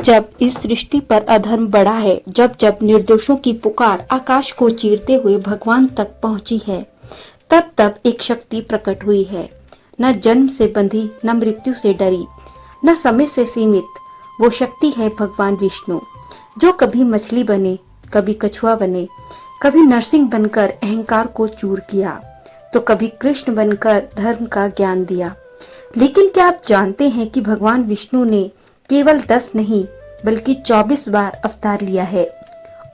जब इस सृष्टि पर अधर्म बढ़ा है, जब जब निर्दोषों की पुकार आकाश को चीरते हुए भगवान तक पहुंची है, तब तब एक शक्ति प्रकट हुई है। न जन्म से बंधी, न मृत्यु से डरी, न समय से सीमित। वो शक्ति है भगवान विष्णु, जो कभी मछली बने, कभी कछुआ बने, कभी नरसिंह बनकर अहंकार को चूर किया, तो कभी कृष्ण बनकर धर्म का ज्ञान दिया। लेकिन क्या आप जानते हैं कि भगवान विष्णु ने केवल 10 नहीं बल्कि 24 बार अवतार लिया है,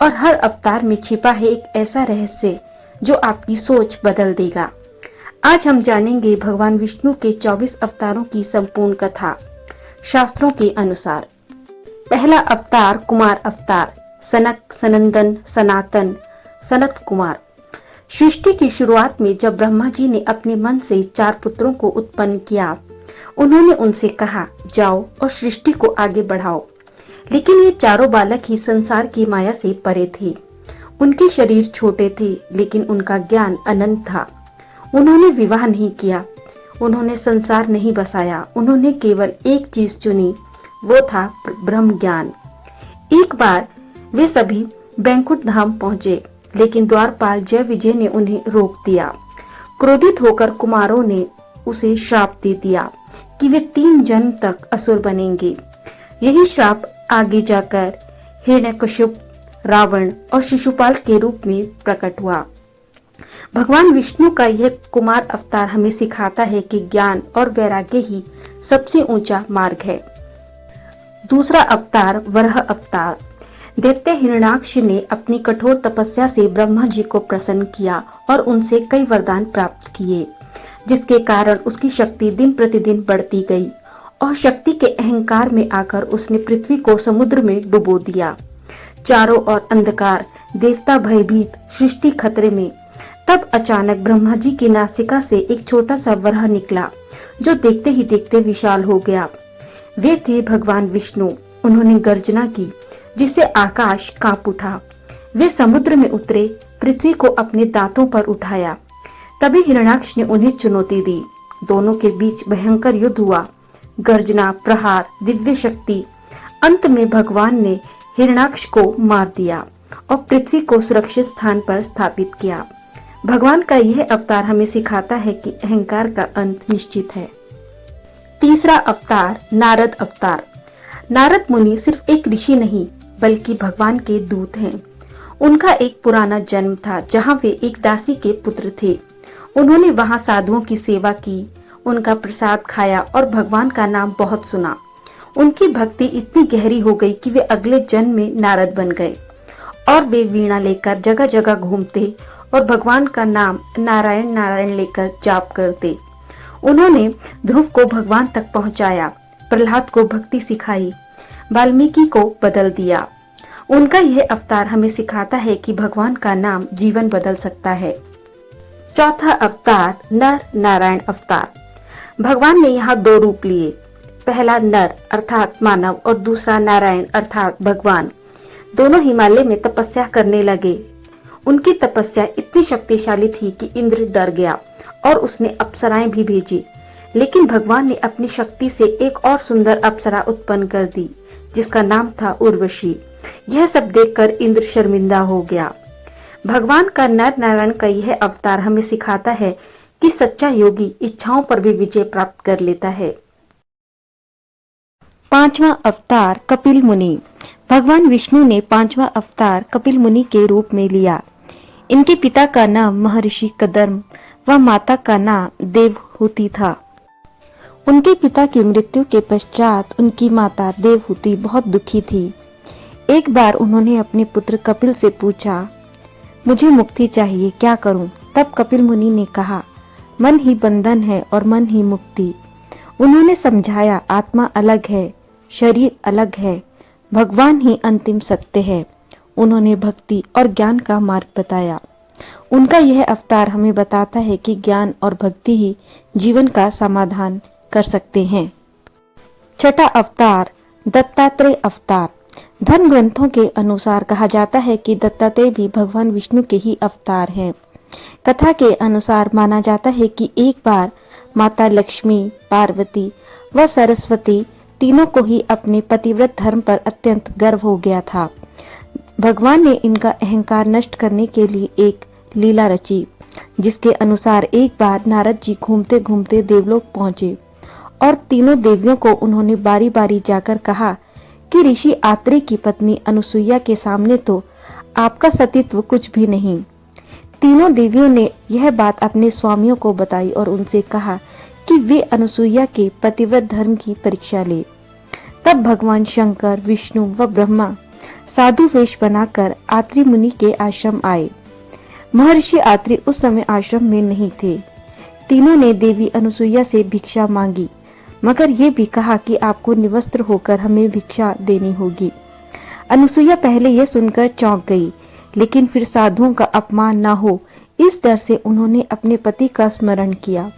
और हर अवतार में छिपा है एक ऐसा रहस्य जो आपकी सोच बदल देगा। आज हम जानेंगे भगवान विष्णु के 24 अवतारों की संपूर्ण कथा शास्त्रों के अनुसार। पहला अवतार कुमार अवतार, सनक, सनंदन, सनातन, सनत कुमार। सृष्टि की शुरुआत में जब ब्रह्मा जी ने अपने मन से 4 पुत्रों को उत्पन्न किया, उन्होंने उनसे कहा, जाओ और सृष्टि को आगे बढ़ाओ। लेकिन ये चारों बालक ही संसार की माया से परे थे। उनके शरीर छोटे थे, लेकिन उनका ज्ञान अनंत था। उन्होंने विवाह नहीं किया, उन्होंने संसार नहीं बसाया, उन्होंने केवल एक चीज चुनी, वो था ब्रह्म ज्ञान। एक बार वे सभी बैंकुट धाम पहुंचे, लेकिन द्वारपाल जय विजय ने उन्हें रोक दिया। क्रोधित होकर कुमारों ने उसे श्राप दे दिया कि वे 3 जन्म तक असुर बनेंगे। यही श्राप आगे जाकर हिरण्यकश्यप, रावण और शिशुपाल के रूप में प्रकट हुआ। भगवान विष्णु का यह कुमार अवतार हमें सिखाता है कि ज्ञान और वैराग्य ही सबसे ऊंचा मार्ग है। दूसरा अवतार वराह अवतार। दैत्य हिरण्याक्ष ने अपनी कठोर तपस्या से ब्रह्मा जी को प्रसन्न किया और उनसे कई वरदान प्राप्त किए, जिसके कारण उसकी शक्ति दिन प्रतिदिन बढ़ती गई और शक्ति के अहंकार में आकर उसने पृथ्वी को समुद्र में डुबो दिया। चारों ओर अंधकार, देवता भयभीत, सृष्टि खतरे में। तब अचानक ब्रह्मा जी की नासिका से एक छोटा सा वराह निकला, जो देखते ही देखते विशाल हो गया। वे थे भगवान विष्णु। उन्होंने गर्जना की, जिससे आकाश कांप उठा। वे समुद्र में उतरे, पृथ्वी को अपने दांतों पर उठाया। तभी हिरण्याक्ष ने उन्हें चुनौती दी। दोनों के बीच भयंकर युद्ध हुआ। गर्जना, प्रहार, दिव्य शक्ति। अंत में भगवान ने हिरण्याक्ष को मार दिया और पृथ्वी को सुरक्षित स्थान पर स्थापित किया। भगवान का यह अवतार हमें सिखाता है कि अहंकार का अंत निश्चित है। तीसरा अवतार नारद अवतार। नारद मुनि सिर्फ एक ऋषि नहीं बल्कि भगवान के दूत हैं। उनका एक पुराना जन्म था, जहां वे एक दासी के पुत्र थे। उन्होंने वहां साधुओं की सेवा की, उनका प्रसाद खाया और भगवान का नाम बहुत सुना। उनकी भक्ति इतनी गहरी हो गई कि वे अगले जन्म में नारद बन गए और वे वीणा लेकर जगह जगह घूमते और भगवान का नाम नारायण नारायण लेकर जाप करते। उन्होंने ध्रुव को भगवान तक पहुंचाया, प्रहलाद को भक्ति सिखाई, वाल्मीकि को बदल दिया। उनका यह अवतार हमें सिखाता है कि भगवान का नाम जीवन बदल सकता है। चौथा अवतार नर नारायण अवतार। भगवान ने यहाँ 2 रूप लिए। पहला नर अर्थात मानव और दूसरा नारायण अर्थात भगवान। दोनों हिमालय में तपस्या करने लगे। उनकी तपस्या इतनी शक्तिशाली थी कि इंद्र डर गया और उसने अप्सराएं भी भेजी। लेकिन भगवान ने अपनी शक्ति से एक और सुंदर अप्सरा उत्पन्न कर दी, जिसका नाम था उर्वशी। यह सब देखकर इंद्र शर्मिंदा हो गया। भगवान का नर नारायण का यह अवतार हमें सिखाता है कि सच्चा योगी इच्छाओं पर भी विजय प्राप्त कर लेता है। 5वां अवतार कपिल मुनि। भगवान विष्णु ने 5वां अवतार कपिल मुनि के रूप में लिया। इनके पिता का नाम महर्षि कदर्म व माता का नाम देवहूति था। उनके पिता की मृत्यु के पश्चात उनकी माता देवहूति बहुत दुखी थी। एक बार उन्होंने अपने पुत्र कपिल से पूछा, मुझे मुक्ति चाहिए, क्या करूं? तब कपिल मुनि ने कहा, मन ही बंधन है और मन ही मुक्ति। उन्होंने समझाया, आत्मा अलग है, शरीर अलग है, भगवान ही अंतिम सत्य है। उन्होंने भक्ति और ज्ञान का मार्ग बताया। उनका यह अवतार हमें बताता है कि ज्ञान और भक्ति ही जीवन का समाधान कर सकते हैं। छठा अवतार दत्तात्रेय अवतार। धर्म ग्रंथों के अनुसार कहा जाता है कि दत्तात्रेय भी भगवान विष्णु के ही अवतार हैं। कथा के अनुसार माना जाता है कि एक बार माता लक्ष्मी, पार्वती व सरस्वती तीनों को ही अपने पतिव्रत धर्म पर अत्यंत गर्व हो गया था। भगवान ने इनका अहंकार नष्ट करने के लिए एक लीला रची, जिसके अनुसार एक बार नारद जी घूमते घूमते देवलोक पहुंचे और तीनों देवियों को उन्होंने बारी बारी जाकर कहा कि ऋषि आत्रेय की पत्नी अनुसुईया के सामने तो आपका सतीत्व कुछ भी नहीं। तीनों देवियों ने यह बात अपने स्वामियों को बताई और उनसे कहा कि वे अनुसुईया के पतिव्रत धर्म की परीक्षा ले। तब भगवान शंकर, विष्णु व ब्रह्मा साधु वेश बनाकर आत्रि मुनि के आश्रम आए। महर्षि आत्रि उस समय आश्रम में नहीं थे। तीनों ने देवी अनुसुईया से भिक्षा मांगी, मगर ये भी कहा कि आपको निवस्त्र होकर हमें भिक्षा देनी होगी। अनुसुईया पहले यह सुनकर चौंक गई, लेकिन फिर साधुओं का अपमान न हो इस डर से उन्होंने अपने पति का स्मरण किया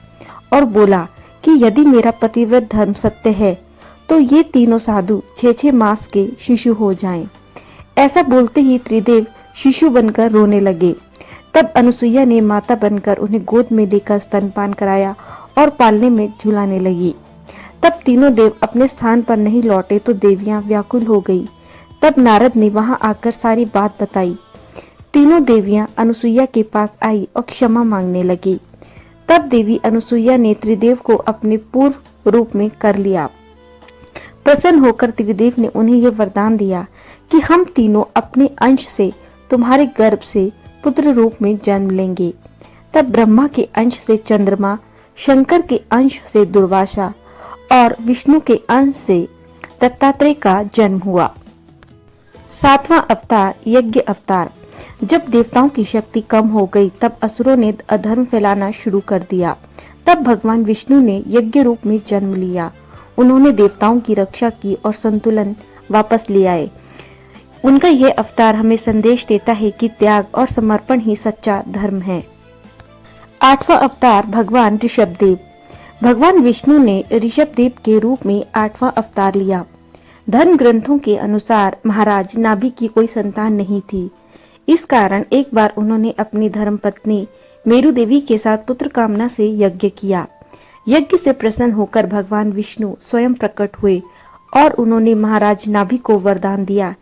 और बोला कि यदि मेरा पतिव्रत धर्म सत्य है तो ये तीनों साधु 6-6 मास के शिशु हो जाएं। ऐसा बोलते ही त्रिदेव शिशु बनकर रोने लगे। तब अनुसुईया ने माता बनकर उन्हें गोद में लेकर स्तनपान कराया और पालने में झुलाने लगी। तब तीनों देव अपने स्थान पर नहीं लौटे तो देवियां व्याकुल हो गई। तब नारद ने वहां आकर सारी बात बताई। तीनों देवियां अनुसुईया के पास आई और क्षमा मांगने लगी। तब देवी अनुसुईया ने त्रिदेव को अपने पूर्व रूप में कर लिया। प्रसन्न होकर त्रिदेव ने उन्हें यह वरदान दिया कि हम तीनों अपने अंश से तुम्हारे गर्भ से पुत्र रूप में जन्म लेंगे। तब ब्रह्मा के अंश से चंद्रमा, शंकर के अंश से दुर्वासा और विष्णु के अंश से दत्तात्रेय का जन्म हुआ। 7वां अवतार यज्ञ अवतार। जब देवताओं की शक्ति कम हो गई तब असुरों ने अधर्म फैलाना शुरू कर दिया। तब भगवान विष्णु ने यज्ञ रूप में जन्म लिया। उन्होंने देवताओं की रक्षा की और संतुलन वापस ले आए। उनका यह अवतार हमें संदेश देता है कि त्याग और समर्पण ही सच्चा धर्म है। 8वां अवतार भगवान ऋषभदेव। भगवान विष्णु ने ऋषभदेव के रूप में 8वां अवतार लिया। धर्म ग्रंथों के अनुसार महाराज नाभि की कोई संतान नहीं थी। इस कारण एक बार उन्होंने अपनी धर्मपत्नी मेरु देवी के साथ पुत्र कामना से यज्ञ किया। यज्ञ से प्रसन्न होकर भगवान विष्णु स्वयं प्रकट हुए और उन्होंने महाराज नाभि को वरदान दिया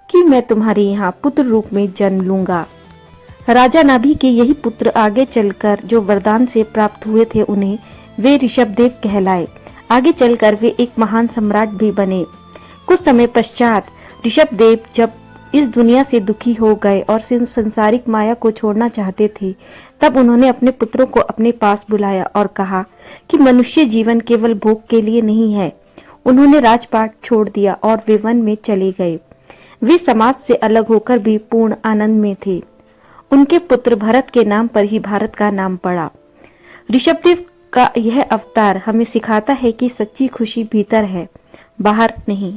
कि मैं तुम्हारे यहाँ पुत्र रूप में जन्म लूंगा। राजा नाभि के यही पुत्र आगे चलकर जो वरदान से प्राप्त हुए थे उन्हें वे ऋषभदेव कहलाए। आगे चलकर वे एक महान सम्राट भी बने। कुछ समय पश्चात ऋषभदेव जब इस दुनिया से दुखी हो गए और संसारिक माया को छोड़ना चाहते थे, तब उन्होंने अपने पुत्रों को अपने पास बुलाया और कहा कि मनुष्य जीवन केवल भोग के लिए नहीं है। उन्होंने राजपाट छोड़ दिया और वे वन में चले गए। वे समाज से अलग होकर भी पूर्ण आनंद में थे। उनके पुत्र भरत के नाम पर ही भारत का नाम पड़ा। ऋषभदेव का यह अवतार हमें सिखाता है कि सच्ची खुशी भीतर है, बाहर नहीं।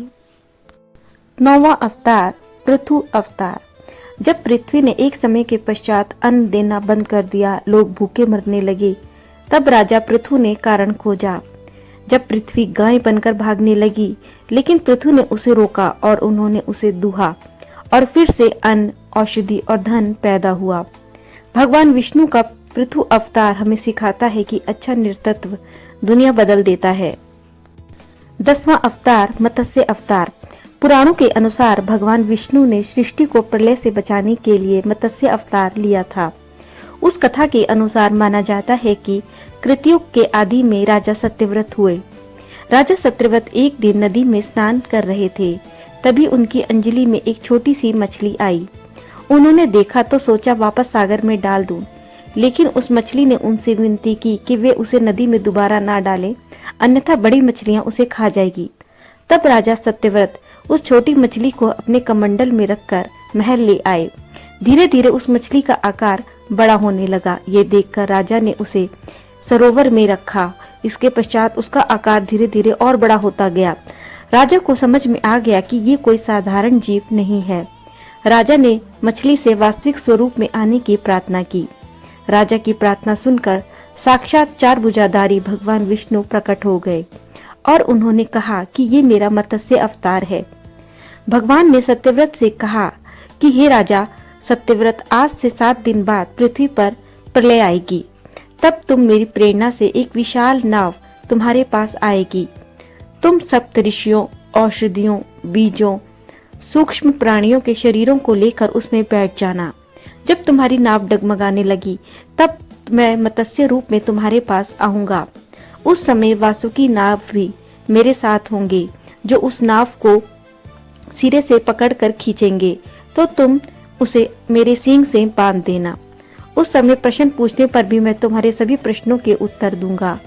9वां अवतार पृथु अवतार। जब पृथ्वी ने एक समय के पश्चात अन्न देना बंद कर दिया, लोग भूखे मरने लगे, तब राजा पृथु ने कारण खोजा। जब पृथ्वी गाय बनकर भागने लगी, लेकिन पृथु ने उसे रोका और उन्होंने उसे दूहा और फिर से अन्न, औषधि और धन पैदा हुआ। भगवान विष्णु का पृथु अवतार हमें सिखाता है कि अच्छा नेतृत्व दुनिया बदल देता है। 10वां अवतार मत्स्य अवतार। पुराणों के अनुसार भगवान विष्णु ने सृष्टि को प्रलय से बचाने के लिए मत्स्य अवतार लिया था। उस कथा के अनुसार माना जाता है कि कृतयुग के आदि में राजा सत्यव्रत हुए। राजा सत्यव्रत एक दिन नदी में स्नान कर रहे थे, तभी उनकी अंजलि में एक छोटी सी मछली आई। उन्होंने देखा तो सोचा वापस सागर में डाल दूं, लेकिन उस मछली ने उनसे विनती की कि वे उसे नदी में दोबारा ना डालें, अन्यथा बड़ी मछलियां उसे खा जाएगी। तब राजा सत्यव्रत उस छोटी मछली को अपने कमंडल में रखकर महल ले आए। धीरे धीरे उस मछली का आकार बड़ा होने लगा। ये देखकर राजा ने उसे सरोवर में रखा। इसके पश्चात उसका आकार धीरे धीरे और बड़ा होता गया। राजा को समझ में आ गया कि ये कोई साधारण जीव नहीं है। राजा ने मछली से वास्तविक स्वरूप में आने की प्रार्थना की। राजा की प्रार्थना सुनकर साक्षात 4 भुजाधारी भगवान विष्णु प्रकट हो गए और उन्होंने कहा कि ये मेरा मत्स्य अवतार है। भगवान ने सत्यव्रत से कहा कि हे राजा सत्यव्रत, आज से 7 दिन बाद पृथ्वी पर प्रलय आएगी। तब तुम मेरी प्रेरणा से एक विशाल नाव तुम्हारे पास आएगी। तुम सप्तऋषियों, औषधियों, बीजों, सूक्ष्म प्राणियों के शरीरों को लेकर उसमें बैठ जाना। जब तुम्हारी नाव डगमगाने लगी तब मैं मत्स्य रूप में तुम्हारे पास आऊंगा। उस समय वासुकी नाव भी मेरे साथ होंगे, जो उस नाव को सिरे से पकड़कर खींचेंगे, तो तुम उसे मेरे सींग से बांध देना। उस समय प्रश्न पूछने पर भी मैं तुम्हारे सभी प्रश्नों के उत्तर दूंगा,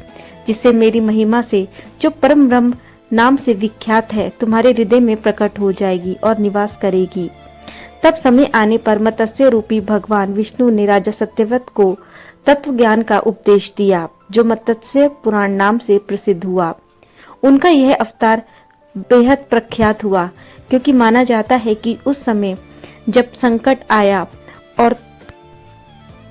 जिससे मेरी महिमा से, जो परम ब्रह्म नाम से विख्यात है, तुम्हारे हृदय में प्रकट हो जाएगी और निवास करेगी। तब समय आने पर मत्स्य रूपी भगवान विष्णु ने राजा सत्यव्रत को तत्व ज्ञान का उपदेश दिया, जो मत्स्य पुराण नाम से प्रसिद्ध हुआ। उनका यह अवतार बेहद प्रख्यात हुआ, क्योंकि माना जाता है कि उस समय जब संकट आया और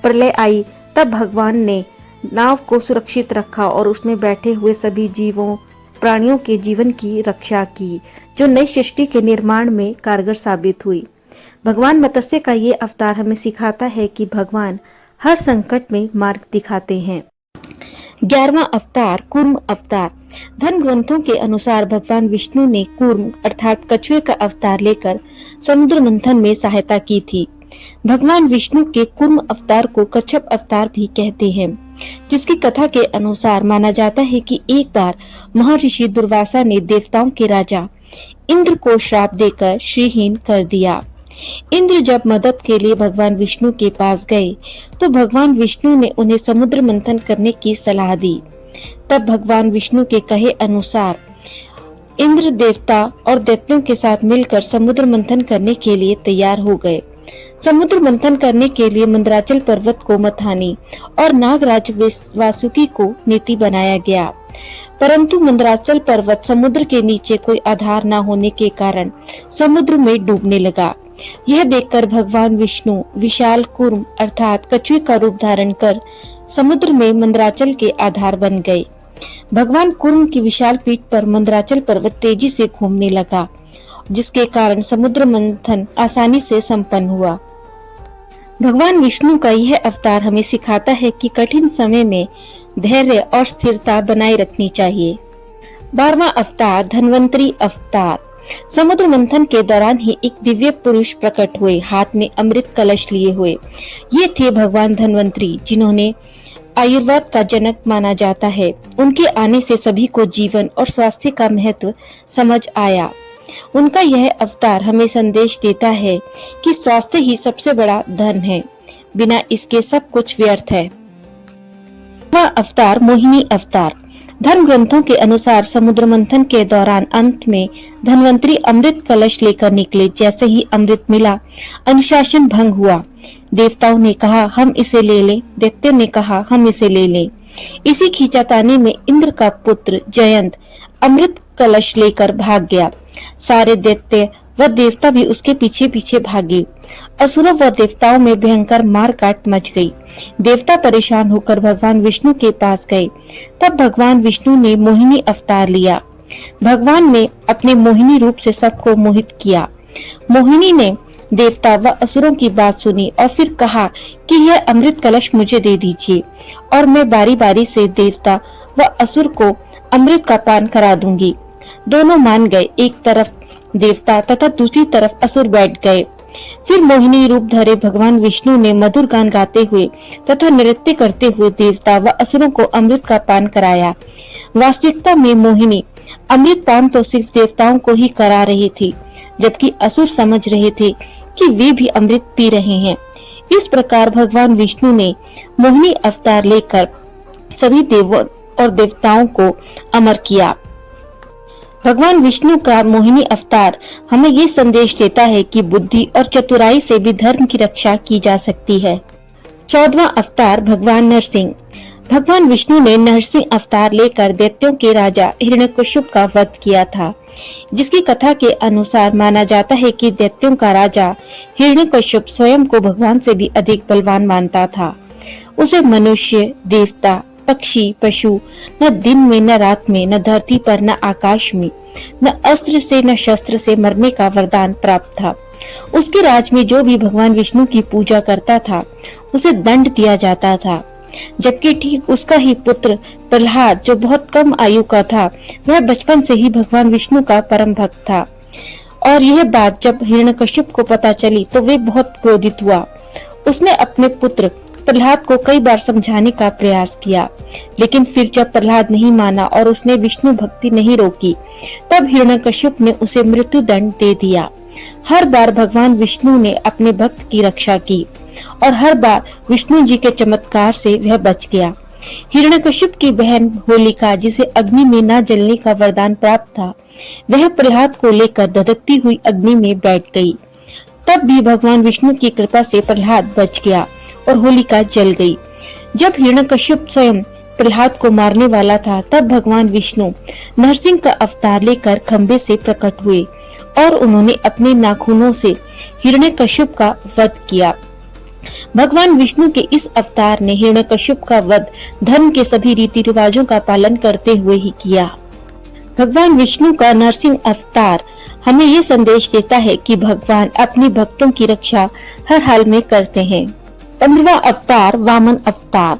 प्रलय आई, तब भगवान ने नाव को सुरक्षित रखा और उसमें बैठे हुए सभी जीवों, प्राणियों के जीवन की रक्षा की, जो नई सृष्टि के निर्माण में कारगर साबित हुई। भगवान मत्स्य का ये अवतार हमें सिखाता है कि भगवान हर संकट में मार्ग दिखाते हैं। 11वां अवतार कूर्म अवतार। धर्म ग्रंथों के अनुसार भगवान विष्णु ने कूर्म अर्थात कछुए का अवतार लेकर समुद्र मंथन में सहायता की थी। भगवान विष्णु के कूर्म अवतार को कच्छप अवतार भी कहते हैं, जिसकी कथा के अनुसार माना जाता है कि एक बार महर्षि दुर्वासा ने देवताओं के राजा इंद्र को श्राप देकर श्रीहीन कर दिया। इंद्र जब मदद के लिए भगवान विष्णु के पास गए, तो भगवान विष्णु ने उन्हें समुद्र मंथन करने की सलाह दी। तब भगवान विष्णु के कहे अनुसार इंद्र देवता और दैत्यों के साथ मिलकर समुद्र मंथन करने के लिए तैयार हो गए। समुद्र मंथन करने के लिए मंदराचल पर्वत को मथानी और नागराज वासुकी को नीति बनाया गया, परंतु मंदराचल पर्वत समुद्र के नीचे कोई आधार न होने के कारण समुद्र में डूबने लगा। यह देखकर भगवान विष्णु विशाल कूर्म अर्थात कछुए का रूप धारण कर समुद्र में मंदराचल के आधार बन गए। भगवान कूर्म की विशाल पीठ पर मंदराचल पर्वत तेजी से घूमने लगा, जिसके कारण समुद्र मंथन आसानी से संपन्न हुआ। भगवान विष्णु का यह अवतार हमें सिखाता है कि कठिन समय में धैर्य और स्थिरता बनाए रखनी चाहिए। 12वां अवतार धन्वंतरी अवतार। समुद्र मंथन के दौरान ही एक दिव्य पुरुष प्रकट हुए, हाथ में अमृत कलश लिए हुए। ये थे भगवान धन्वंतरी, जिन्होंने आयुर्वेद का जनक माना जाता है। उनके आने से सभी को जीवन और स्वास्थ्य का महत्व समझ आया। उनका यह अवतार हमें संदेश देता है कि स्वास्थ्य ही सबसे बड़ा धन है, बिना इसके सब कुछ व्यर्थ है। वह अवतार मोहिनी अवतार। धर्म ग्रंथों के अनुसार समुद्र मंथन के दौरान अंत में धन्वंतरी अमृत कलश लेकर निकले। जैसे ही अमृत मिला, अनुशासन भंग हुआ। देवताओं ने कहा हम इसे ले लें, दैत्यों ने कहा हम इसे ले लें। इसी खींचातानी में इंद्र का पुत्र जयंत अमृत कलश लेकर भाग गया। सारे दैत्य व देवता भी उसके पीछे पीछे भागे। असुरों व देवताओं में भयंकर मारकाट मच गई। देवता परेशान होकर भगवान विष्णु के पास गए। तब भगवान विष्णु ने मोहिनी अवतार लिया। भगवान ने अपने मोहिनी रूप से सबको मोहित किया। मोहिनी ने देवता व असुरों की बात सुनी और फिर कहा कि यह अमृत कलश मुझे दे दीजिए और मैं बारी बारी से देवता व असुर को अमृत का पान करा दूंगी। दोनों मान गए। एक तरफ देवता तथा दूसरी तरफ असुर बैठ गए। फिर मोहिनी रूप धरे भगवान विष्णु ने मधुर गान गाते हुए तथा नृत्य करते हुए देवता व असुरों को अमृत का पान कराया। वास्तविकता में मोहिनी अमृत पान तो सिर्फ देवताओं को ही करा रही थी, जबकि असुर समझ रहे थे कि वे भी अमृत पी रहे हैं। इस प्रकार भगवान विष्णु ने मोहिनी अवतार लेकर सभी देवों और देवताओं को अमर किया। भगवान विष्णु का मोहिनी अवतार हमें ये संदेश देता है कि बुद्धि और चतुराई से भी धर्म की रक्षा की जा सकती है। 14वां अवतार भगवान नरसिंह। भगवान विष्णु ने नरसिंह अवतार लेकर दैत्यों के राजा हिरण्यकश्यप का वध किया था, जिसकी कथा के अनुसार माना जाता है कि दैत्यों का राजा हिरण्यकश्यप स्वयं को भगवान से भी अधिक बलवान मानता था। उसे मनुष्य, देवता, पक्षी, पशु न दिन में न रात में, न धरती पर न आकाश में, न अस्त्र से न शस्त्र से मरने का वरदान प्राप्त था। उसके राज में जो भी भगवान विष्णु की पूजा करता था, उसे दंड दिया जाता था। जबकि ठीक उसका ही पुत्र प्रहलाद, जो बहुत कम आयु का था, वह बचपन से ही भगवान विष्णु का परम भक्त था। और यह बात जब हिरण्यकश्यप को पता चली तो वे बहुत क्रोधित हुआ। उसने अपने पुत्र प्रहलाद को कई बार समझाने का प्रयास किया, लेकिन फिर जब प्रहलाद नहीं माना और उसने विष्णु भक्ति नहीं रोकी, तब हिरण्यकश्यप ने उसे मृत्यु दंड दे दिया। हर बार भगवान विष्णु ने अपने भक्त की रक्षा की और हर बार विष्णु जी के चमत्कार से वह बच गया। हिरण्यकश्यप की बहन होलिका, जिसे अग्नि में न जलने का वरदान प्राप्त था, वह प्रहलाद को लेकर धधकती हुई अग्नि में बैठ गई। तब भी भगवान विष्णु की कृपा से प्रहलाद बच गया और होलिका जल गई। जब हिरण्यकश्यप स्वयं प्रहलाद को मारने वाला था, तब भगवान विष्णु नरसिंह का अवतार लेकर खंबे से प्रकट हुए और उन्होंने अपने नाखूनों से हिरण्यकश्यप का वध किया। भगवान विष्णु के इस अवतार ने हिरण्यकश्यप का वध धर्म के सभी रीति रिवाजों का पालन करते हुए ही किया। भगवान विष्णु का नरसिंह अवतार हमें ये संदेश देता है कि भगवान अपने भक्तों की रक्षा हर हाल में करते हैं। 15वां अवतार वामन अवतार।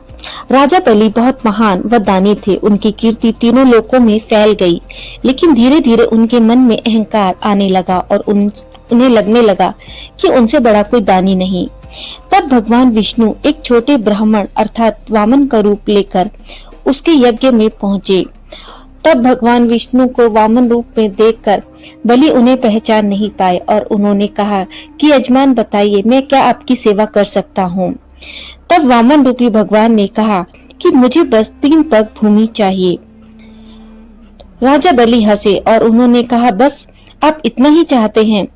राजा बलि बहुत महान व दानी थे। उनकी कीर्ति तीनों लोकों में फैल गई, लेकिन धीरे धीरे उनके मन में अहंकार आने लगा और उन्हें लगने लगा कि उनसे बड़ा कोई दानी नहीं। तब भगवान विष्णु एक छोटे ब्राह्मण अर्थात वामन का रूप लेकर उसके यज्ञ में पहुँचे। तब भगवान विष्णु को वामन रूप में देखकर बलि उन्हें पहचान नहीं पाए और उन्होंने कहा कि यजमान बताइए, मैं क्या आपकी सेवा कर सकता हूँ। तब वामन रूपी भगवान ने कहा कि मुझे बस 3 पग भूमि चाहिए। राजा बलि हंसे और उन्होंने कहा, बस आप इतना ही चाहते हैं?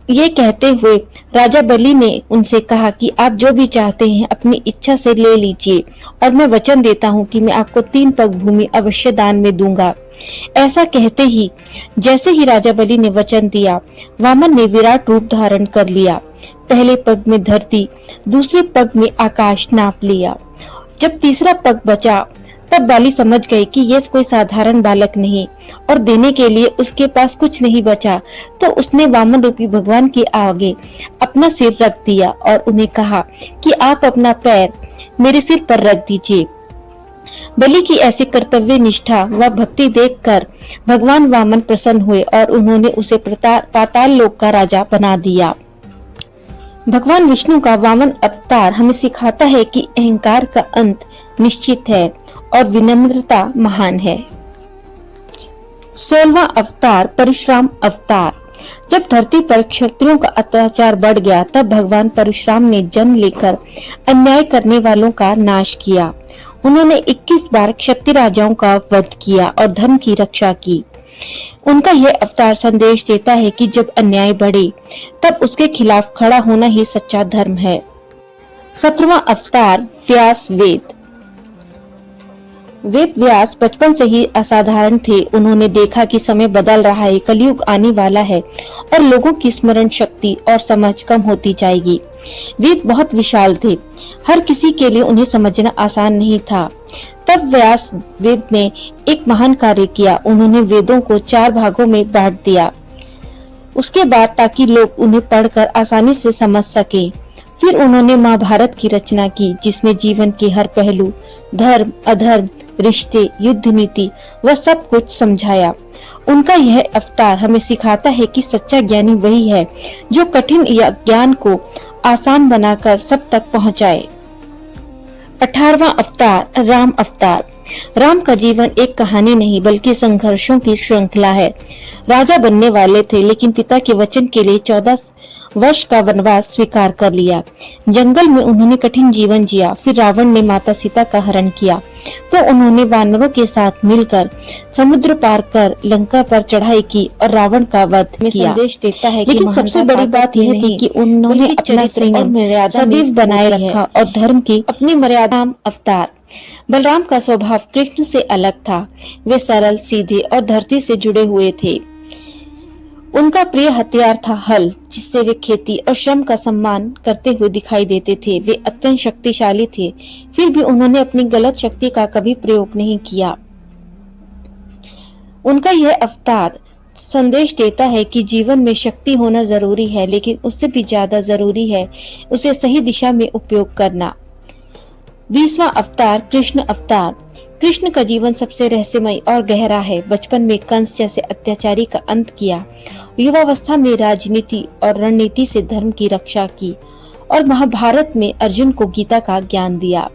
ये कहते हुए राजा बलि ने उनसे कहा कि आप जो भी चाहते हैं अपनी इच्छा से ले लीजिए और मैं वचन देता हूँ कि मैं आपको 3 पग भूमि अवश्य दान में दूंगा। ऐसा कहते ही जैसे ही राजा बलि ने वचन दिया, वामन ने विराट रूप धारण कर लिया। पहले पग में धरती, दूसरे पग में आकाश नाप लिया। जब तीसरा पग बचा, तब बाली समझ गए कि ये कोई साधारण बालक नहीं और देने के लिए उसके पास कुछ नहीं बचा, तो उसने वामन रूपी भगवान के आगे अपना सिर रख दिया और उन्हें कहा कि आप अपना पैर मेरे सिर पर रख दीजिए। बलि की ऐसी कर्तव्य निष्ठा व भक्ति देखकर भगवान वामन प्रसन्न हुए और उन्होंने उसे पाताल लोक का राजा बना दिया। भगवान विष्णु का वामन अवतार हमें सिखाता है कि अहंकार का अंत निश्चित है और विनम्रता महान है। 16वां अवतार परशुराम अवतार। जब धरती पर क्षत्रियों का अत्याचार बढ़ गया, तब भगवान परशुराम ने जन्म लेकर अन्याय करने वालों का नाश किया। उन्होंने 21 बार क्षत्रिय राजाओं का वध किया और धर्म की रक्षा की। उनका यह अवतार संदेश देता है कि जब अन्याय बढ़े, तब उसके खिलाफ खड़ा होना ही सच्चा धर्म है। 17वां अवतार व्यास वेद। वेद व्यास बचपन से ही असाधारण थे। उन्होंने देखा कि समय बदल रहा है, कलयुग आने वाला है और लोगों की स्मरण शक्ति और समझ कम होती जाएगी। वेद बहुत विशाल थे, हर किसी के लिए उन्हें समझना आसान नहीं था। तब व्यास वेद ने एक महान कार्य किया। उन्होंने वेदों को 4 भागों में बांट दिया। उसके बाद ताकि लोग उन्हें पढ़कर आसानी से समझ सके। फिर उन्होंने महाभारत की रचना की, जिसमें जीवन के हर पहलू, धर्म, अधर्म, रिश्ते, युद्ध नीति व सब कुछ समझाया। उनका यह अवतार हमें सिखाता है कि सच्चा ज्ञानी वही है जो कठिन ज्ञान को आसान बनाकर सब तक पहुंचाए। 18वां अवतार राम अवतार। राम का जीवन एक कहानी नहीं बल्कि संघर्षों की श्रृंखला है। राजा बनने वाले थे, लेकिन पिता के वचन के लिए 14 वर्ष का वनवास स्वीकार कर लिया। जंगल में उन्होंने कठिन जीवन जिया। फिर रावण ने माता सीता का हरण किया, तो उन्होंने वानरों के साथ मिलकर समुद्र पार कर लंका पर चढ़ाई की और रावण का वध किया। संदेश देता है, लेकिन सबसे बड़ी बात यह थी कि उन्होंने अपना संयम सदैव बनाए रखा और धर्म की अपनी मर्यादा। अवतार बलराम का स्वभाव कृष्ण से अलग था। वे सरल, सीधे और धरती से जुड़े हुए थे। उनका प्रिय हथियार था हल, जिससे वे खेती और श्रम का सम्मान करते हुए दिखाई देते थे। वे अत्यंत शक्तिशाली थे, फिर भी उन्होंने अपनी गलत शक्ति का कभी प्रयोग नहीं किया। उनका यह अवतार संदेश देता है कि जीवन में शक्ति होना जरूरी है, लेकिन उससे भी ज्यादा जरूरी है उसे सही दिशा में उपयोग करना। 20वां अवतार कृष्ण अवतार। कृष्ण का जीवन सबसे रहस्यमय और गहरा है। बचपन में कंस जैसे अत्याचारी का अंत किया, युवावस्था में राजनीति और रणनीति से धर्म की रक्षा की और महाभारत में अर्जुन को गीता का ज्ञान दिया।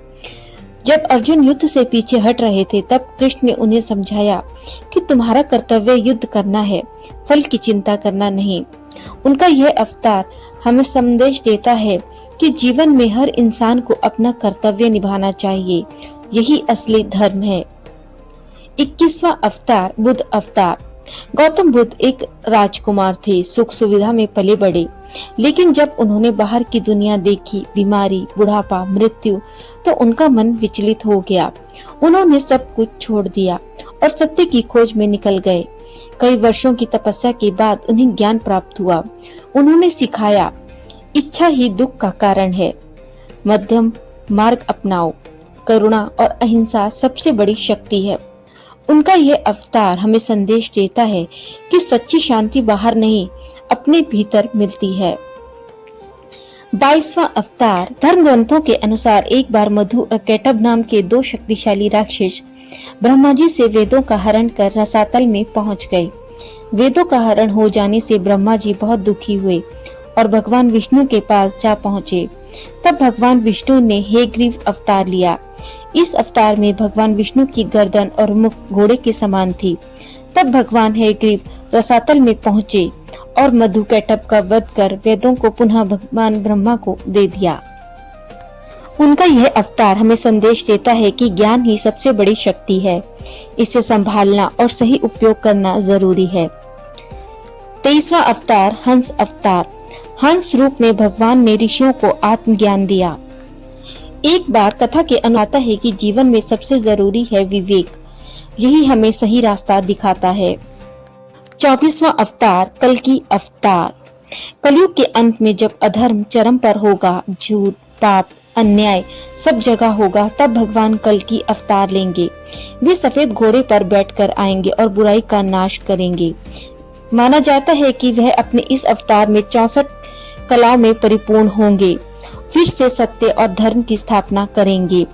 जब अर्जुन युद्ध से पीछे हट रहे थे तब कृष्ण ने उन्हें समझाया कि तुम्हारा कर्तव्य युद्ध करना है, फल की चिंता करना नहीं। उनका यह अवतार हमें संदेश देता है कि जीवन में हर इंसान को अपना कर्तव्य निभाना चाहिए, यही असली धर्म है। 21वां अवतार बुद्ध अवतार। गौतम बुद्ध एक राजकुमार थे, सुख सुविधा में पले बड़े, लेकिन जब उन्होंने बाहर की दुनिया देखी, बीमारी, बुढ़ापा, मृत्यु, तो उनका मन विचलित हो गया। उन्होंने सब कुछ छोड़ दिया और सत्य की खोज में निकल गए। कई वर्षों की तपस्या के बाद उन्हें ज्ञान प्राप्त हुआ। उन्होंने सिखाया, इच्छा ही दुख का कारण है, मध्यम मार्ग अपनाओ, करुणा और अहिंसा सबसे बड़ी शक्ति है। उनका यह अवतार हमें संदेश देता है कि सच्ची शांति बाहर नहीं, अपने भीतर मिलती है। 22वां अवतार। धर्म ग्रंथों के अनुसार एक बार मधु और कैटभ नाम के दो शक्तिशाली राक्षस ब्रह्मा जी से वेदों का हरण कर रसातल में पहुंच गए। वेदों का हरण हो जाने से ब्रह्मा जी बहुत दुखी हुए और भगवान विष्णु के पास जा पहुँचे। तब भगवान विष्णु ने हेग्रीव अवतार लिया। इस अवतार में भगवान विष्णु की गर्दन और मुख घोड़े के समान थी। तब भगवान हेग्रीव रसातल में पहुँचे और मधु कैटभ का वध कर वेदों को पुनः भगवान ब्रह्मा को दे दिया। उनका यह अवतार हमें संदेश देता है कि ज्ञान ही सबसे बड़ी शक्ति है, इसे संभालना और सही उपयोग करना जरूरी है। 23वां अवतार हंस अवतार। हंस रूप में भगवान ने ऋषियों को आत्मज्ञान दिया। एक बार कथा के अनुसार आता है कि जीवन में सबसे जरूरी है विवेक, यही हमें सही रास्ता दिखाता है। 24वां अवतार कल्कि अवतार। कलयुग के अंत में जब अधर्म चरम पर होगा, झूठ, पाप, अन्याय सब जगह होगा, तब भगवान कल्कि अवतार लेंगे। वे सफेद घोड़े पर बैठकर आएंगे और बुराई का नाश करेंगे। माना जाता है कि वह अपने इस अवतार में 64 कलाओं में परिपूर्ण होंगे, फिर से सत्य और धर्म की स्थापना करेंगे।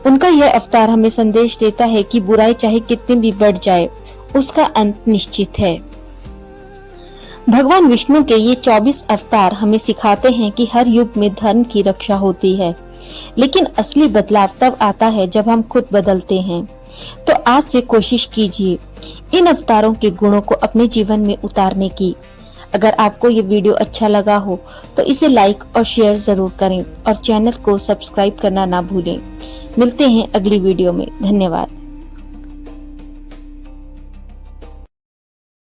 उनका यह अवतार हमें संदेश देता है कि बुराई चाहे कितनी भी बढ़ जाए, उसका अंत निश्चित है। भगवान विष्णु के ये 24 अवतार हमें सिखाते हैं कि हर युग में धर्म की रक्षा होती है, लेकिन असली बदलाव तब आता है जब हम खुद बदलते हैं। तो आज से कोशिश कीजिए इन अवतारों के गुणों को अपने जीवन में उतारने की। अगर आपको ये वीडियो अच्छा लगा हो तो इसे लाइक और शेयर जरूर करें और चैनल को सब्सक्राइब करना ना भूलें। मिलते हैं अगली वीडियो में। धन्यवाद।